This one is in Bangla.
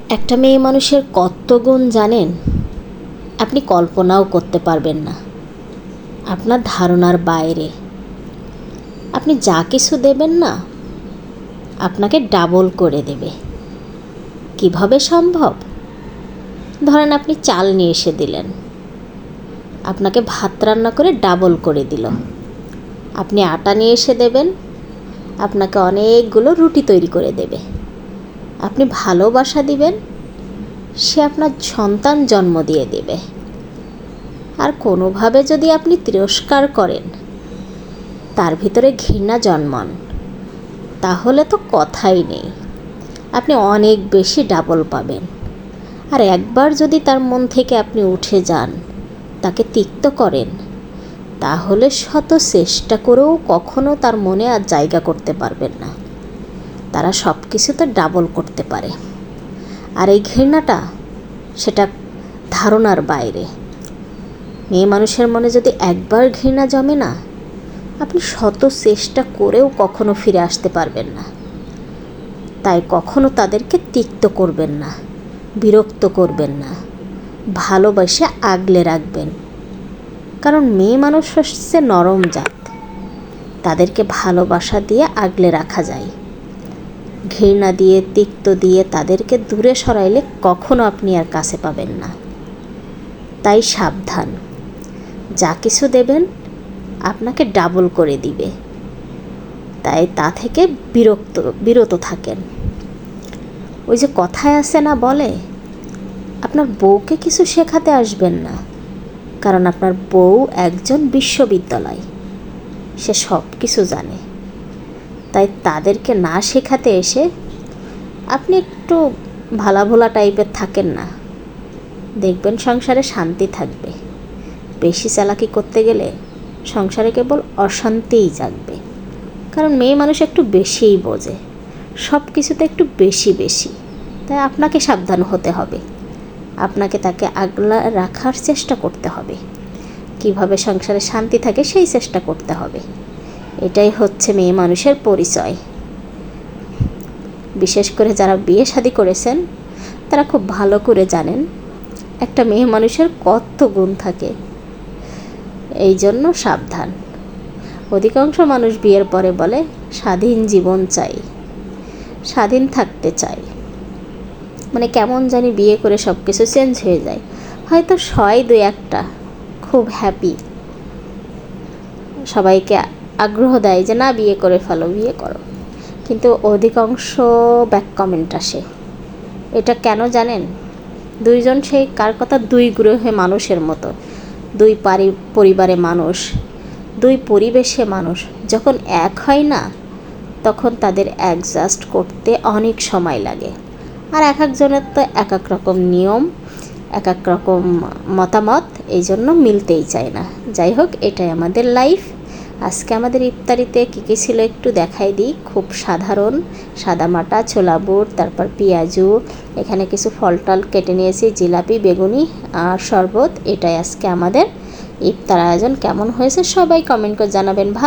একটা মেয়ে মানুষের কত গুণ জানেন, আপনি কল্পনাও করতে পারবেন না। আপনার ধারণার বাইরে। আপনি যা কিছু দেবেন না, আপনাকে ডাবল করে দেবে। কিভাবে সম্ভব? ধরেন আপনি চাল নিয়ে এসে দিলেন, আপনাকে ভাত রান্না করে ডাবল করে দিল। আপনি আটা নিয়ে এসে দেবেন, আপনাকে অনেকগুলো রুটি তৈরি করে দেবে। আপনি ভালোবাসা দিবেন, সে আপনার সন্তান জন্ম দিয়ে দেবে। আর কোনোভাবে যদি আপনি তিরস্কার করেন, তার ভিতরে ঘৃণা জন্মান, তাহলে তো কথাই নেই, আপনি অনেক বেশি ডাবল পাবেন। আর একবার যদি তার মন থেকে আপনি উঠে যান, তাকে তিক্ত করেন, তাহলে শত চেষ্টা করেও কখনো তার মনে আর জায়গা করতে পারবেন না। তারা সব কিছুতে ডাবল করতে পারে। আর এই ঘৃণাটা, সেটা ধারণার বাইরে। মেয়ে মানুষের মনে যদি একবার ঘৃণা জমে না, আপনি শত চেষ্টা করেও কখনো ফিরে আসতে পারবেন না। তাই কখনো তাদেরকে তিক্ত করবেন না, বিরক্ত করবেন না, ভালোবাসে আগলে রাখবেন। কারণ মেয়ে মানুষ হচ্ছে নরম জাত, তাদেরকে ভালোবাসা দিয়ে আগলে রাখা যায়। ঘৃণা দিয়ে, তিক্ত দিয়ে তাদেরকে দূরে সরাইলে কখনো আপনি আর কাছে পাবেন না। তাই সাবধান, যা কিছু দেবেন আপনাকে ডাবল করে দিবে। তাই তা থেকে বিরত থাকেন। ওই যে কথায় আছে না, বলে আপনার বউকে কিছু শেখাতে আসবেন না, কারণ আপনার বউ একজন বিশ্ববিদ্যালয়, সে সব কিছু জানে। তাই তাদেরকে না শেখাতে এসে আপনি একটু ভালা ভোলা টাইপের থাকেন না, দেখবেন সংসারে শান্তি থাকবে। বেশি চালাকি করতে গেলে সংসারে কেবল অশান্তিই জাগবে। কারণ মেয়ে মানুষ একটু বেশিই বোঝে, সব কিছুতে একটু বেশি। তাই আপনাকে সাবধান হতে হবে, আপনাকে তাকে আগলা রাখার চেষ্টা করতে হবে। কিভাবে সংসারে শান্তি থাকে সেই চেষ্টা করতে হবে। এটাই হচ্ছে মেয়ে মানুষের পরিচয়। বিশেষ করে যারা বিয়ে শাদী করেছেন, তারা খুব ভালো করে জানেন একটা মেয়ে মানুষের কত গুণ থাকে। এই জন্য সাবধান। অধিকাংশ মানুষ বিয়ের পরে বলে স্বাধীন জীবন চাই, স্বাধীন থাকতে চাই। মানে কেমন জানি বিয়ে করে সব কিছু চেঞ্জ হয়ে যায়। হয়তো সয় দুই একটা খুব হ্যাপি, সবাইকে আগ্রহ দেয় যে না বিয়ে করে ফেলো, বিয়ে করো। কিন্তু অধিকাংশ ব্যাক কমেন্ট আসে। এটা কেন জানেন? দুইজন সেই কার কথা, দুই গ্রহে মানুষের মতো, দুই পরিবারে মানুষ, দুই পরিবেশে মানুষ যখন এক হয় না, তখন তাদের অ্যাডজাস্ট করতে অনেক সময় লাগে। আর এক একজনের তো এক এক রকম নিয়ম, এক এক রকম মতামত, এই জন্য মিলতেই চায় না। যাই হোক, এটাই আমাদের লাইফ। আজকে আমাদের ইফতারিতে কী কী ছিল একটু দেখাই দিই। খুব সাধারণ সাদামাটা ছোলা বুট, তারপর পেঁয়াজু, এখানে কিছু ফল টল কেটে নিয়েছি, জিলাপি, বেগুনি আর শরবত। এটাই আজকে আমাদের ইফতার আয়োজন। কেমন হয়েছে সবাই কমেন্ট করে জানাবেন। ভালো